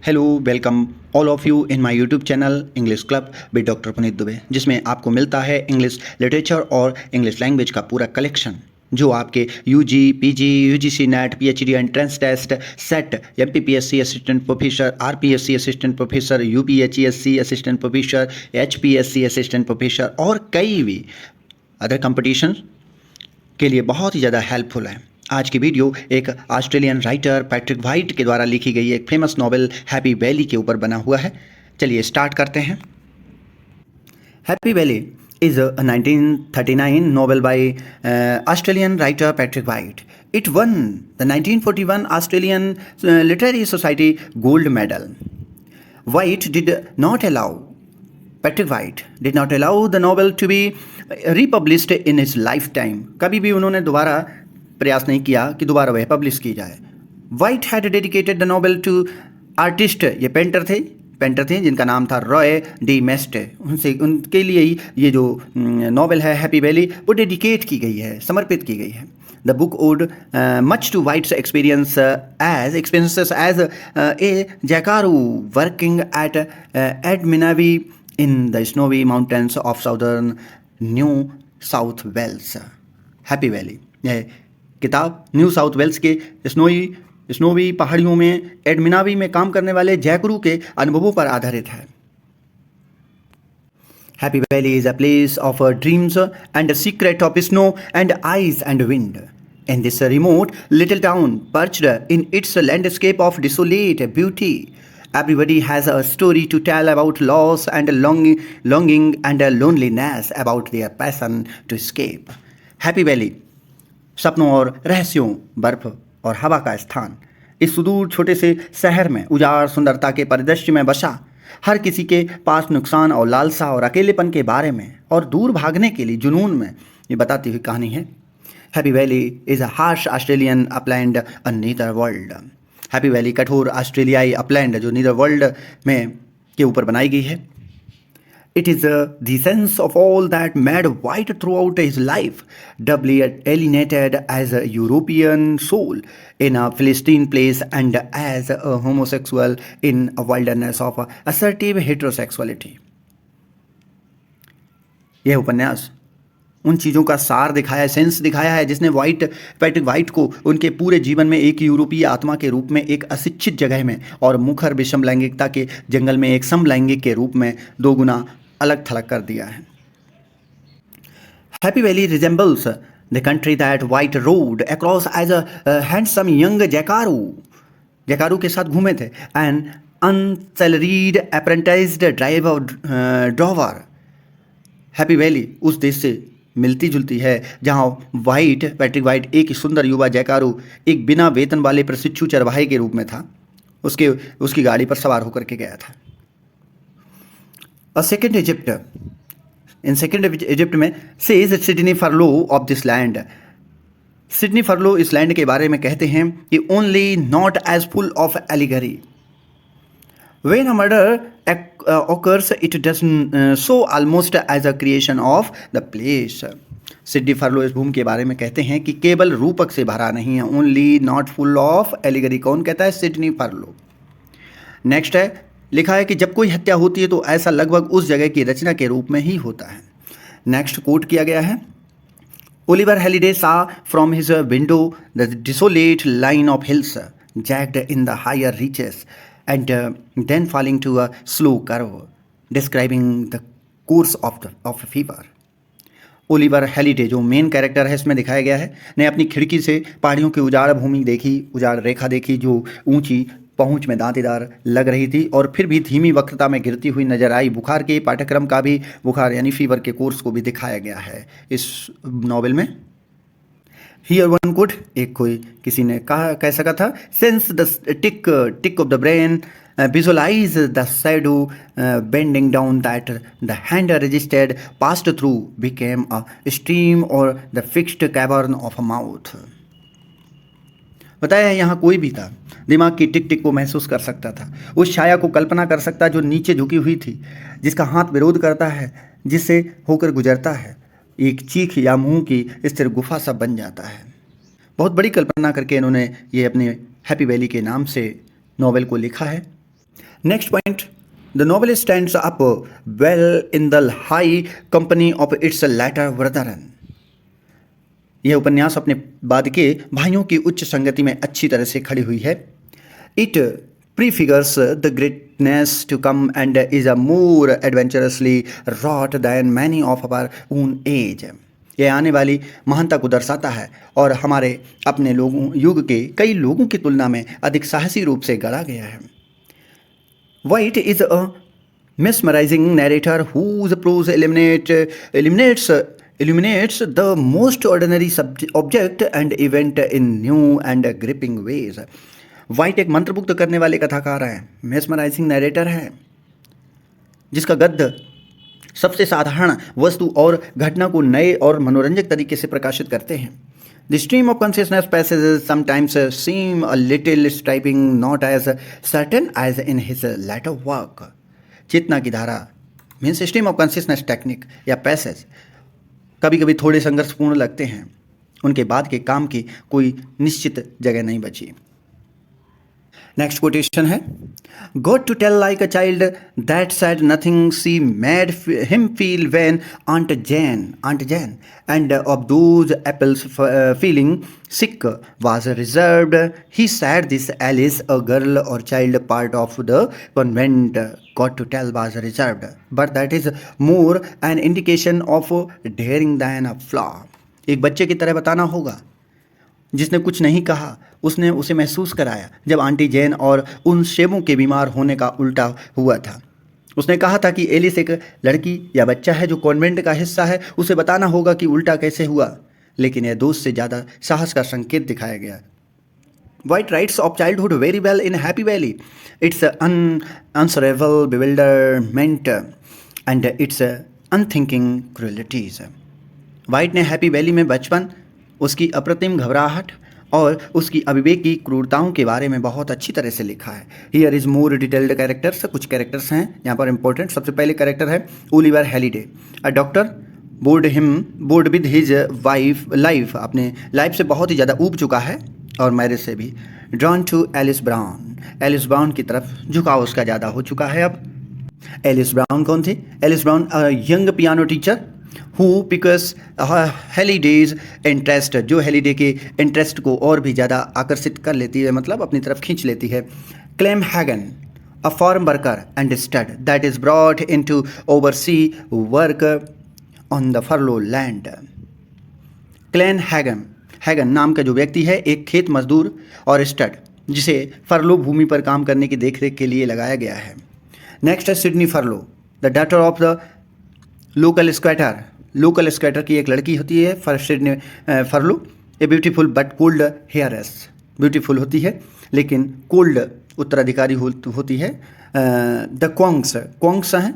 Hello, welcome all of you in my YouTube channel English club with doctor Puneet Dubey, जिसमें आपको मिलता है English literature और इंग्लिश लैंग्वेज का पूरा कलेक्शन जो आपके UG, PG, UGC NET, PhD entrance test, SET, MPPSC assistant professor, RPSC assistant professor, UPHESC assistant professor, HPSC assistant professor और कई भी अदर कंपटीशन के लिए बहुत ही ज़्यादा हेल्पफुल है। आज की वीडियो एक ऑस्ट्रेलियन राइटर पैट्रिक वाइट के द्वारा लिखी गई एक फेमस नॉवेल हैप्पी वैली के ऊपर बना हुआ है। चलिए स्टार्ट करते हैं। Happy valley is a 1939 novel by Australian writer Patrick White. It won the 1941 Australian Literary Society Gold Medal. Patrick White did not allow the novel to be republished in his lifetime. कभी भी उन्होंने दोबारा प्रयास नहीं किया कि दोबारा वह पब्लिश की जाए। White had dedicated the novel to artist, ये पेंटर थे जिनका नाम था रॉय डी मेस्टे। उनके लिए ही ये जो नॉवेल है हैप्पी वैली वो डेडिकेट की गई है, समर्पित की गई है। The book owed much to White's experiences as a jackaroo working at Adaminaby in the snowy mountains of southern New South Wales. Happy Valley यह किताब न्यू साउथ वेल्स के स्नोवी पहाड़ियों में एडमिनावी में काम करने वाले जैकरू के अनुभवों पर आधारित है। Happy valley is a place of dreams and secret of snow and ice and wind. In this remote little town perched in its landscape of desolate beauty, everybody has a story to tell about loss and longing and loneliness, about their passion to escape. Happy Valley सपनों और रहस्यों, बर्फ और हवा का स्थान, इस सुदूर छोटे से शहर में उजाड़ सुंदरता के परिदृश्य में बसा हर किसी के पास नुकसान और लालसा और अकेलेपन के बारे में और दूर भागने के लिए जुनून में ये बताती हुई कहानी है। Happy valley is a harsh Australian upland a neither world. Happy valley कठोर ऑस्ट्रेलियाई अपलैंड जो नीदर वर्ल्ड में के ऊपर बनाई गई है। It is the sense of all that made White throughout his life, doubly alienated as a European soul in a Philistine place and as a homosexual in a wilderness of assertive heterosexuality. यह उपन्यास उन चीज़ों का सार दिखाया है, sense दिखाया है जिसने पैट्रिक वाइट को उनके पूरे जीवन में एक यूरोपीय आत्मा के रूप में, एक अशिक्षित जगह में और मुखर विषम लैंगिकता के जंगल में एक समलैंगिक के रूप में दो गुना अलग थलग कर दिया है। Happy Valley resembles the country that White rode across as a handsome young jackaroo के साथ घूमे थे, an unsalaried apprenticed driver. Happy Valley उस देश से मिलती जुलती है जहां पैट्रिक वाइट एक सुंदर युवा जैकारू एक बिना वेतन वाले प्रशिक्षु चरवाहे के रूप में था, उसकी गाड़ी पर सवार होकर के गया था। सेकेंड इजिप्ट में says Sidney Furlow of this land. Sidney Furlow इस लैंड के बारे में कहते हैं कि only not as full of allegory. When a murder occurs, it doesn't so almost as a creation of the place. Sydney Furlow इस भूमि के बारे में कहते हैं कि केवल रूपक से भरा नहीं है, only not full of allegory. कौन कहता है? Sydney furlough. नेक्स्ट है, लिखा है कि जब कोई हत्या होती है तो ऐसा लगभग उस जगह की रचना के रूप में ही होता है। नेक्स्ट कोट किया गया है, Oliver Halliday saw from his window the desolate line of hills jagged in the higher reaches and then falling to a slow curve, describing the course of fever. Oliver Halliday जो main character है इसमें दिखाया गया है, ने अपनी खिड़की से पहाड़ियों की उजाड़ भूमि देखी, उजाड़ रेखा देखी जो ऊंची पहुंच में दांतेदार लग रही थी और फिर भी धीमी वक्रता में गिरती हुई नजर आई। बुखार के पाठ्यक्रम का भी, बुखार यानी फीवर के कोर्स को भी दिखाया गया है इस नॉवेल में। हियर वन कुड, एक कोई किसी ने कह सका था, sense the tick of the brain, visualize the shadow bending down that the hand registered passed through became a stream और the fixed cavern of a mouth. बताया यहाँ कोई भी था, दिमाग की टिक टिक को महसूस कर सकता था, उस छाया को कल्पना कर सकता जो नीचे झुकी हुई थी, जिसका हाथ विरोध करता है, जिससे होकर गुजरता है, एक चीख या मुंह की स्थिर गुफा सा बन जाता है। बहुत बड़ी कल्पना करके इन्होंने ये अपने हैप्पी वैली के नाम से नॉवेल को लिखा है। Next point, the novel stands up well in the high company of its latter brethren. यह उपन्यास अपने बाद के भाइयों की उच्च संगति में अच्छी तरह से खड़ी हुई है. It prefigures the greatness to come and is a more adventurously wrought than many of our own age. यह आने वाली महानता को दर्शाता है और हमारे अपने लोगों युग के कई लोगों की तुलना में अधिक साहसी रूप से गढ़ा गया है. White is a mesmerizing narrator whose prose illuminates the most ordinary object and event in new and gripping ways. White एक मंत्रमुग्ध करने वाले कथाकार है, mesmerizing narrator है, जिसका गद्य सबसे साधारण वस्तु और घटना को नए और मनोरंजक तरीके से प्रकाशित करते हैं. The stream of consciousness passages sometimes seem a little stripping, not as certain as in his latter work. चेतना की धारा means stream of consciousness technique या पैसेज कभी कभी थोड़े संघर्षपूर्ण लगते हैं. उनके बाद के काम की कोई निश्चित जगह नहीं बची. नेक्स्ट कोटेशन है, got to tell like a child that said nothing she made him feel when aunt Jane and of those apples feeling sick was reserved. He said this Alice, a girl or child part of the convent, got to tell was reserved, but that is more an indication of daring than a flaw. एक बच्चे की तरह बताना होगा जिसने कुछ नहीं कहा. उसने उसे महसूस कराया जब आंटी जैन और उन शेबों के बीमार होने का उल्टा हुआ था. उसने कहा था कि एलिस एक लड़की या बच्चा है जो कॉन्वेंट का हिस्सा है. उसे बताना होगा कि उल्टा कैसे हुआ, लेकिन यह दोस्त से ज़्यादा साहस का संकेत दिखाया गया. White writes of childhood very well in Happy Valley. It's unanswerable bewilderment and its unthinking cruelties. White ने हैप्पी वैली में बचपन, उसकी अप्रतिम घबराहट और उसकी अविवेकी क्रूरताओं के बारे में बहुत अच्छी तरह से लिखा है. Here is more detailed characters. कुछ कैरेक्टर्स हैं यहाँ पर इंपॉर्टेंट. सबसे पहले कैरेक्टर है Oliver Halliday, a doctor board with his life. अपने लाइफ से बहुत ही ज़्यादा ऊब चुका है और मैरिज से भी. ड्रॉन टू एलिस ब्राउन की तरफ झुकाव उसका ज़्यादा हो चुका है. अब एलिस ब्राउन कौन थी? Alice Brown young piano teacher who picks Halliday's interest, जो हेलीडे के इंटरेस्ट को और भी ज़्यादा आकर्षित कर लेती है, मतलब अपनी तरफ खींच लेती है. Clem Hagen, a farm worker and stud that is brought into oversee work on the Furlow land. Clem Hagen नाम का जो व्यक्ति है एक खेत मजदूर और स्टड जिसे फरलो भूमि पर काम करने की देखरेख के लिए लगाया गया है. नेक्स्ट है Sidney Furlow, the daughter of the local squatter की एक लड़की होती है Sidney Furlow. A beautiful but cold heiress, beautiful होती है लेकिन कोल्ड उत्तराधिकारी होती है. द क्वांग्स हैं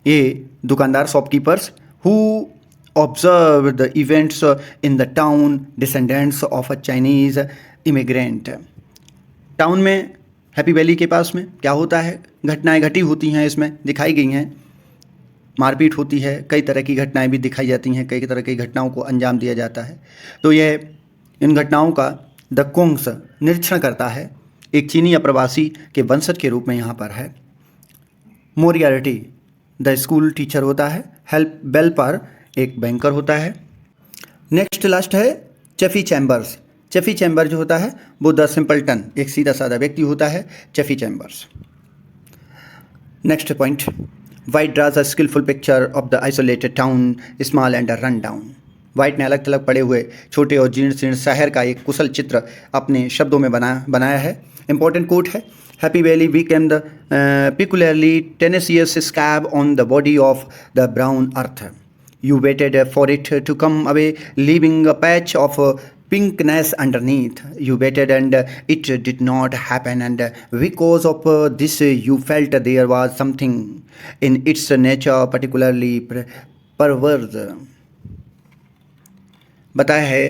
ये दुकानदार shopkeepers who observed the events in the town, descendants of a Chinese immigrant. Town में हैप्पी वैली के पास में क्या होता है, घटनाएं घटी होती हैं, इसमें दिखाई गई हैं. मारपीट होती है, कई तरह की घटनाएं भी दिखाई जाती हैं, कई तरह की घटनाओं को अंजाम दिया जाता है. तो यह इन घटनाओं का द कोंग्स निरीक्षण करता है. एक चीनी अप्रवासी के वंशज के रूप में यहाँ पर है. मोरियारिटी द स्कूल टीचर होता है. हेल्प बेल पर एक बैंकर होता है. नेक्स्ट लास्ट है चेफी चैम्बर जो होता है वो द सिंपल्टन, एक सीधा साधा व्यक्ति होता है Chuffy Chambers. Next point, White draws a skilful picture of the isolated town, small and run down. White ने अलग थलग पड़े हुए छोटे और जीर्ण शीर्ण शहर का एक कुशल चित्र अपने शब्दों में बनाया है. इंपॉर्टेंट कोट है, Happy Valley became the peculiarly tenacious scab on the body of the brown earth. You waited for it to come away, leaving a patch of pinkness underneath. You waited and it did not happen, and because of this you felt there was something in its nature particularly perverse. बताया है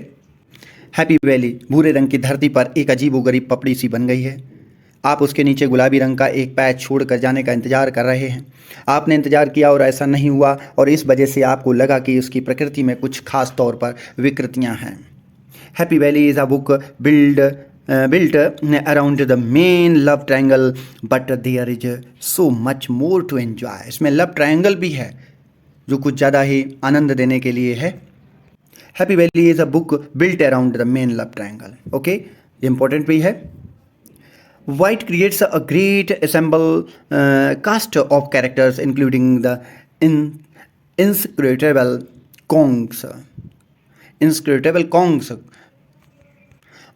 Happy valley भूरे रंग की धरती पर एक अजीबोगरीब पपड़ी सी बन गई है. आप उसके नीचे गुलाबी रंग का एक पैच छोड़कर जाने का इंतजार कर रहे हैं. आपने इंतजार किया और ऐसा नहीं हुआ, और इस वजह से आपको लगा कि उसकी प्रकृति में कुछ खास तौर पर विकृतियां हैं. Happy valley is a book built around the main love triangle, but there is so much more to enjoy. इसमें लव ट्रायंगल भी है जो कुछ ज़्यादा ही आनंद देने के लिए है. Happy valley is a book built around the main love triangle. Okay, ये इंपॉर्टेंट भी है. White creates a great ensemble cast of characters, including the inscrutable Kongs. Inscrutable Kongs.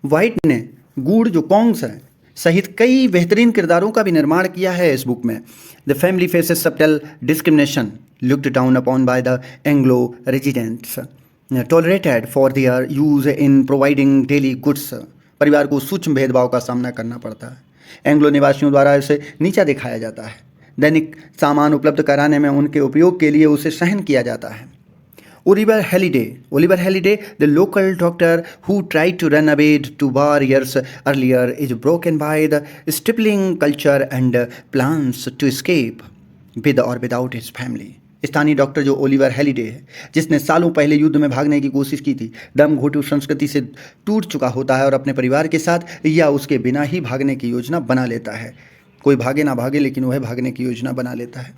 White ने गूढ़ जो कॉन्ग्स हैं सहित कई बेहतरीन किरदारों का भी निर्माण किया है इस बुक में. The family faces subtle discrimination looked down upon by the Anglo residents, tolerated for their use in providing daily goods. परिवार को सूक्ष्म भेदभाव का सामना करना पड़ता है. एंग्लो निवासियों द्वारा इसे नीचा दिखाया जाता है. दैनिक सामान उपलब्ध कराने में उनके उपयोग के लिए उसे सहन किया जाता है. Oliver Halliday, the local doctor who tried to run away 2 years earlier, is broken by the stifling culture and plans to escape with or without his family. स्थानीय डॉक्टर जो ओलिवर हैलिडे है, जिसने सालों पहले युद्ध में भागने की कोशिश की थी, दम घोटू संस्कृति से टूट चुका होता है और अपने परिवार के साथ या उसके बिना ही भागने की योजना बना लेता है. कोई भागे ना भागे, लेकिन वह भागने की योजना बना लेता है.